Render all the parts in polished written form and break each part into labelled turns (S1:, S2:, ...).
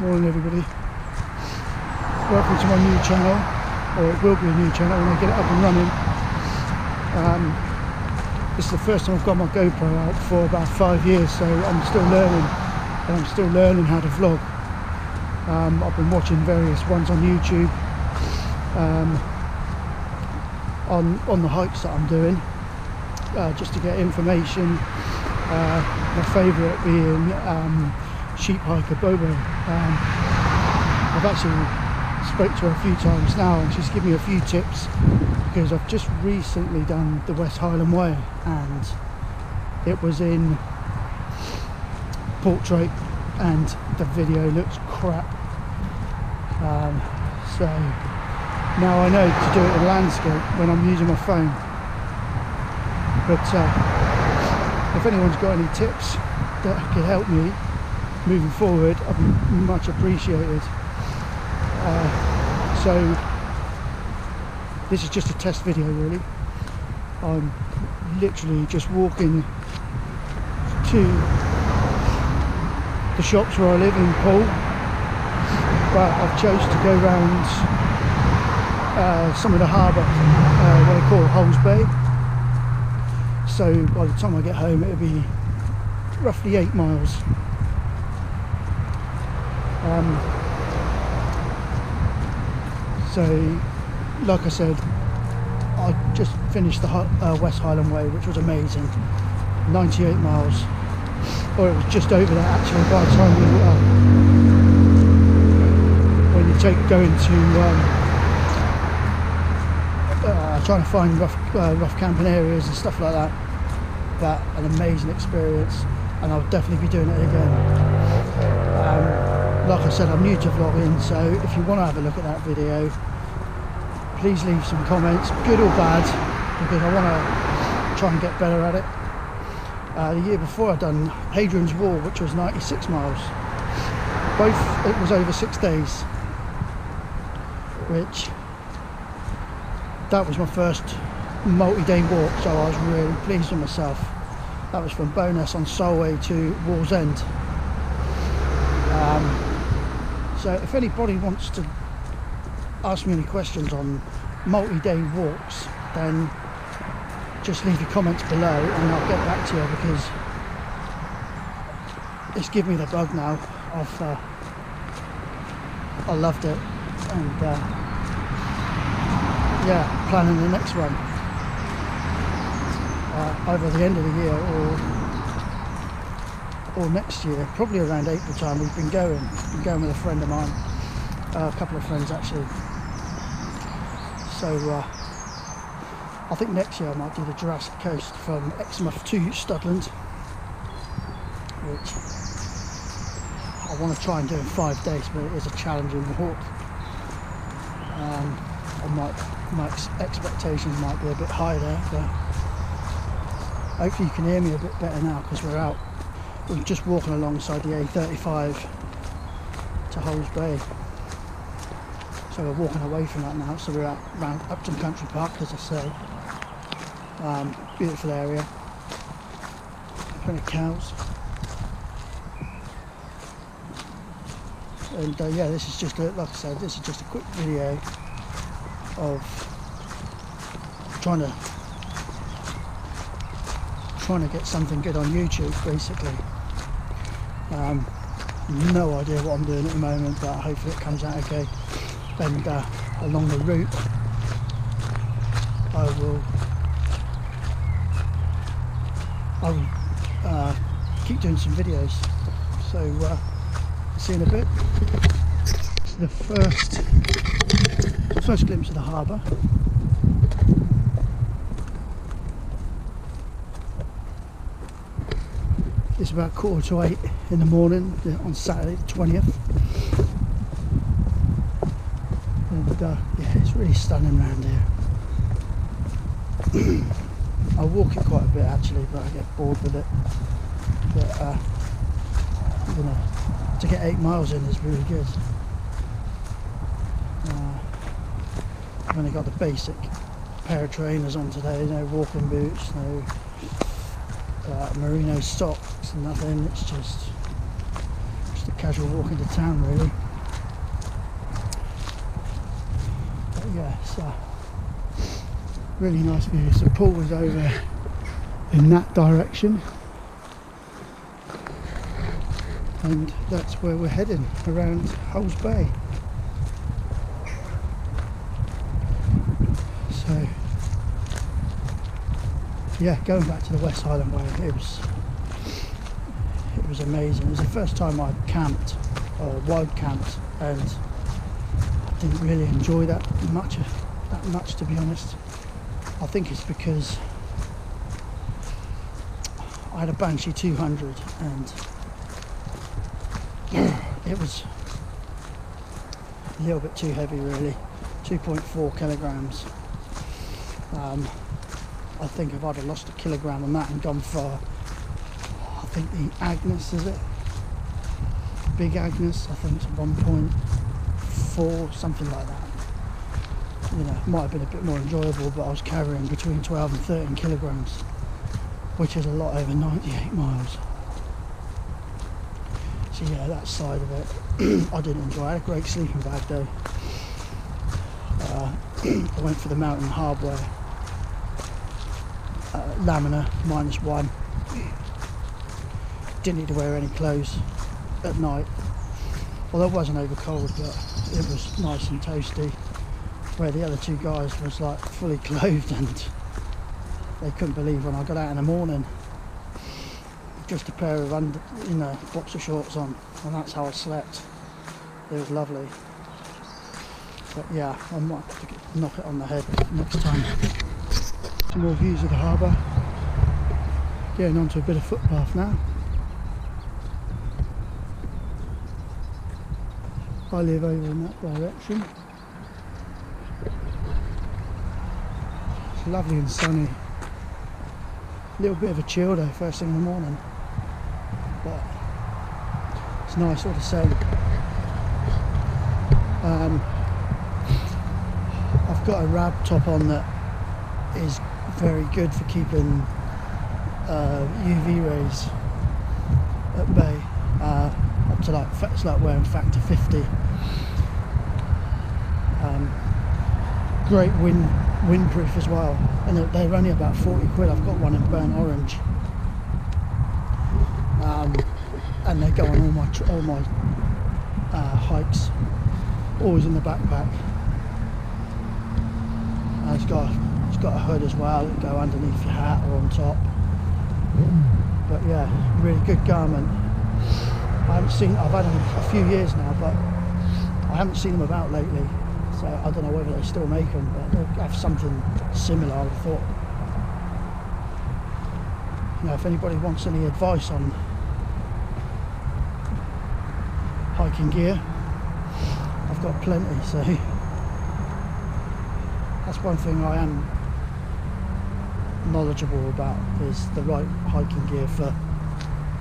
S1: Morning everybody. Welcome to my new channel, or it will be a new channel when I get it up and running. This is the first time I've got my GoPro out for about 5 years, so I'm still learning, and I'm still learning how to vlog. I've been watching various ones on YouTube on the hikes that I'm doing, just to get information. My favourite being Sheep Hiker Bobo. I've actually spoke to her a few times now, and she's given me a few tips because I've just recently done the West Highland Way, and it was in portrait and the video looks crap. So now I know to do it in landscape when I'm using my phone. But if anyone's got any tips that could help me moving forward, I'd be much appreciated. So this is just a test video really. I'm literally just walking to the shops where I live in Poole, but I've chose to go round some of the harbour, what I call Hulls Bay. So by the time I get home it'll be roughly 8 miles. So like I said, I just finished the West Highland Way, which was amazing. 98 miles, or it was just over that actually by the time when you go into trying to find rough camping areas and stuff like that. But an amazing experience, and I'll definitely be doing it again. Like I said, I'm new to vlogging, so if you want to have a look at that video, please leave some comments, good or bad, because I want to try and get better at it. The year before I'd done Hadrian's Wall, which was 96 miles. It was over 6 days, which that was my first multi-day walk, so I was really pleased with myself. That was from Bowness on Solway to Wallsend. So if anybody wants to ask me any questions on multi-day walks, then just leave your comments below and I'll get back to you, because it's given me the bug now. I loved it, and yeah, planning the next one either the end of the year or next year, probably around April time. We've been going with a friend of mine, a couple of friends actually. So I think next year I might do the Jurassic Coast from Exmouth to Studland, which I want to try and do in 5 days, but it is a challenging walk. My expectations might be a bit high there, but hopefully you can hear me a bit better now, because we're just walking alongside the A35 to Hulls Bay. So we're walking away from that now, so we're out around Upton Country Park, as I say. Beautiful area, plenty of cows. And yeah, this is just like I said, this is just a quick video of trying to get something good on YouTube, basically. No idea what I'm doing at the moment, but hopefully it comes out okay. And along the route I will keep doing some videos. So see you in a bit. It's the first glimpse of the harbour. It's about 7:45 in the morning on Saturday the 20th. And yeah, it's really stunning around here. I walk it quite a bit actually, but I get bored with it. But you know, to get 8 miles in is really good. I've only got the basic pair of trainers on today, no walking boots, no merino socks, nothing. It's just a casual walk into town really. But yeah, it's a really nice view. So Poole was over in that direction, and that's where we're heading, around Hulls Bay. So yeah, going back to the West Highland Way, it was amazing. It was the first time I camped, or wild camped, and I didn't really enjoy that much to be honest. I think it's because I had a Banshee 200 and it was a little bit too heavy really, 2.4 kilograms. I think if I'd have lost a kilogram on that and gone for, I think the Agnes, is it? Big Agnes, I think it's 1.4, something like that. You know, it might have been a bit more enjoyable, but I was carrying between 12 and 13 kilograms, which is a lot over 98 miles. So yeah, that side of it, I didn't enjoy. I had a great sleeping bag though. I went for the Mountain Hardwear Lamina -1. Didn't need to wear any clothes at night. Although it wasn't over cold, but it was nice and toasty. Where the other two guys was like fully clothed, and they couldn't believe when I got out in the morning. Just a pair of boxer shorts on, and that's how I slept. It was lovely. But yeah, I might have to knock it on the head next time. Some more views of the harbour. Getting onto a bit of footpath now. I live over in that direction. It's lovely and sunny. A little bit of a chill though, first thing in the morning. But it's nice all the same. I've got a rab top on that is very good for keeping UV rays at bay, up to like, it's like wearing factor 50. Great windproof as well, and they're only about 40 quid. I've got one in burnt orange, and they go on all my hikes, always in the backpack. It's got a hood as well that go underneath your hat or on top. But yeah, really good garment. I've had them a few years now, but I haven't seen them about lately, so I don't know whether they still make them, but they'll have something similar, I would have thought. You know, if anybody wants any advice on hiking gear, I've got plenty. So that's one thing I am knowledgeable about, is the right hiking gear for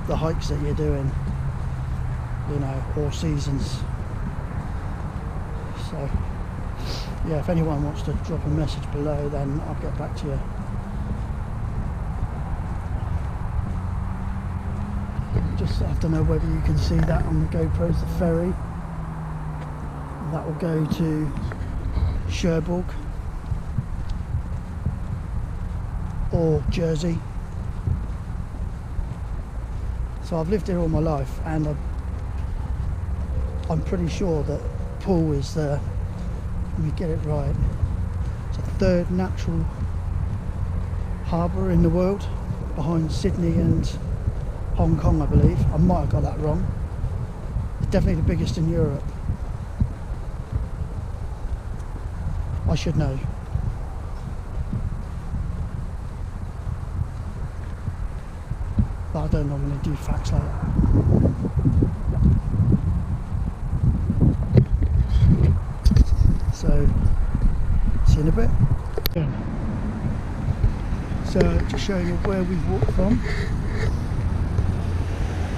S1: the hikes that you're doing, you know, all seasons. So yeah, if anyone wants to drop a message below, then I'll get back to you. Just, I don't know whether you can see that on the GoPros, the ferry that will go to Cherbourg or Jersey. So I've lived here all my life, and I'm pretty sure that Poole is the, let me get it right, it's the third natural harbour in the world, behind Sydney and Hong Kong, I believe. I might have got that wrong. It's definitely the biggest in Europe. I should know. But I don't normally do facts like that. So, see you in a bit. Yeah. So, just showing you where we've walked from.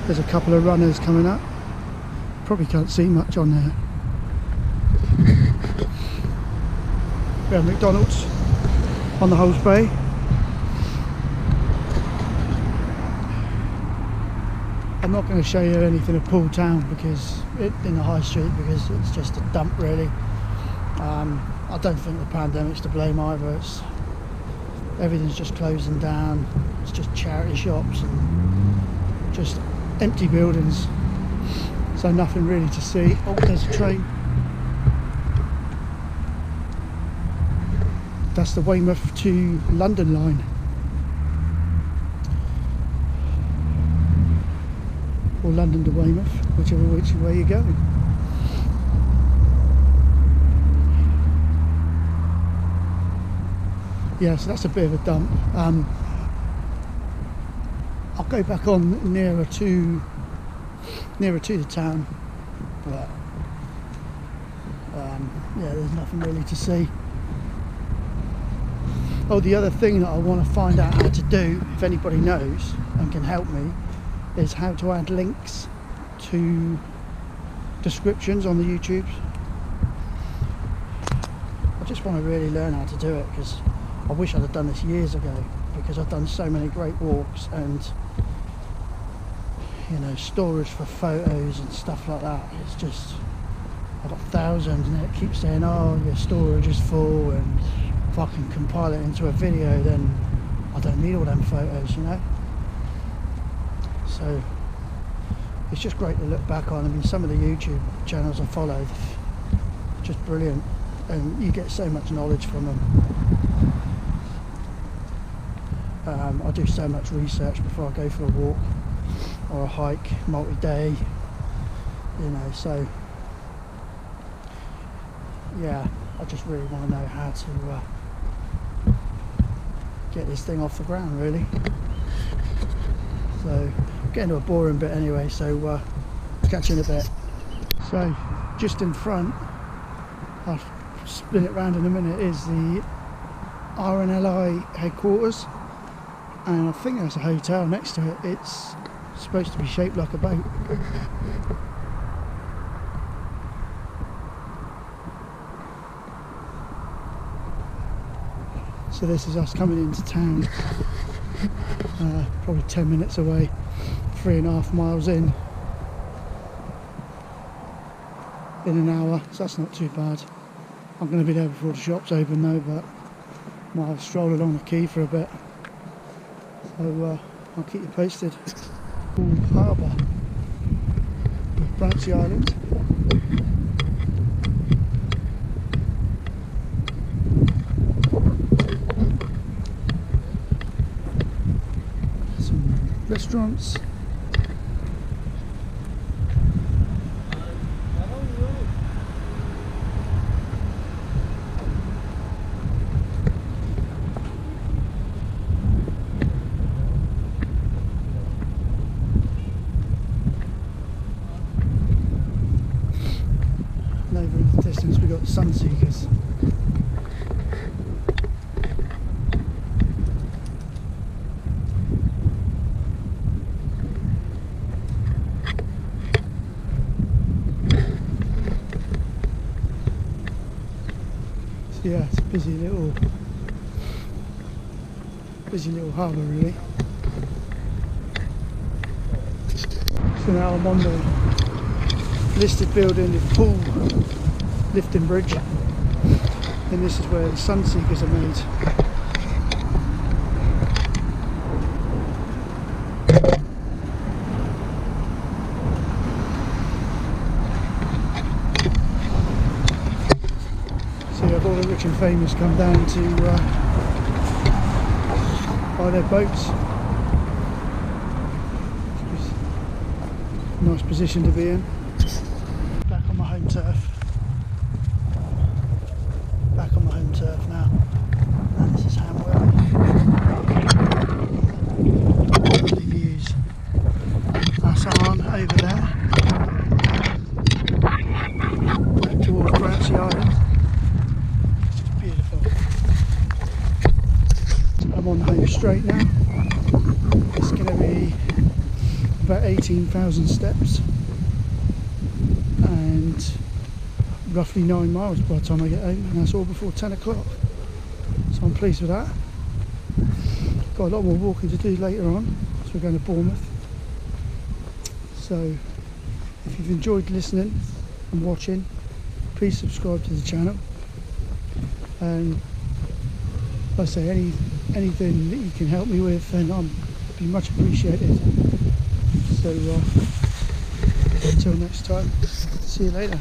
S1: There's a couple of runners coming up. Probably can't see much on there. We have McDonald's on the Hulls Bay. I'm not going to show you anything of Poole Town because in the high street, because it's just a dump really. I don't think the pandemic's to blame either. Everything's just closing down. It's just charity shops and just empty buildings, so nothing really to see. Oh, there's a train. That's the Weymouth to London line, or London to Weymouth, whichever which way you're going. Yeah, so that's a bit of a dump. I'll go back on nearer to the town, but yeah, there's nothing really to see. Oh, the other thing that I want to find out how to do, if anybody knows and can help me, is how to add links to descriptions on the YouTubes. I just want to really learn how to do it, because I wish I'd have done this years ago, because I've done so many great walks and, you know, storage for photos and stuff like that. It's just, I've got thousands and it keeps saying, oh, your storage is full, and if I can compile it into a video, then I don't need all them photos, you know. So it's just great to look back on. I mean, some of the YouTube channels I follow, just brilliant, and you get so much knowledge from them. I do so much research before I go for a walk or a hike, multi-day, you know, so yeah, I just really want to know how to get this thing off the ground, really. So getting to a boring bit anyway, so catch you in a bit. So just in front, I'll spin it round in a minute, is the RNLI headquarters, and I think there's a hotel next to it. It's supposed to be shaped like a boat. So this is us coming into town, probably 10 minutes away, 3.5 miles in an hour, so that's not too bad. I'm going to be there before the shops open though, but might have strolled along the quay for a bit, so I'll keep you posted. Poole Harbour, Branksea Island. Some restaurants. And over in the distance we've got the Sunseekers. So yeah, it's a busy little harbour really. So now I'm on the listed building of Poole Lifting Bridge, and this is where the Sunseekers are made. So you have all the rich and famous come down to buy their boats. Nice position to be in. Back on my home turf. Back on my home turf now. And this is Hamwell. Lovely views. That's on over there. Back towards Branksea Island. It's just beautiful. I'm on the home straight now. It's going to be about 18,000 steps and roughly 9 miles by the time I get home, and that's all before 10 o'clock, so I'm pleased with that. Got a lot more walking to do later on, so we're going to Bournemouth, So if you've enjoyed listening and watching, please subscribe to the channel, and like I say, anything that you can help me with, then I'd be much appreciated. So until next time, see you later.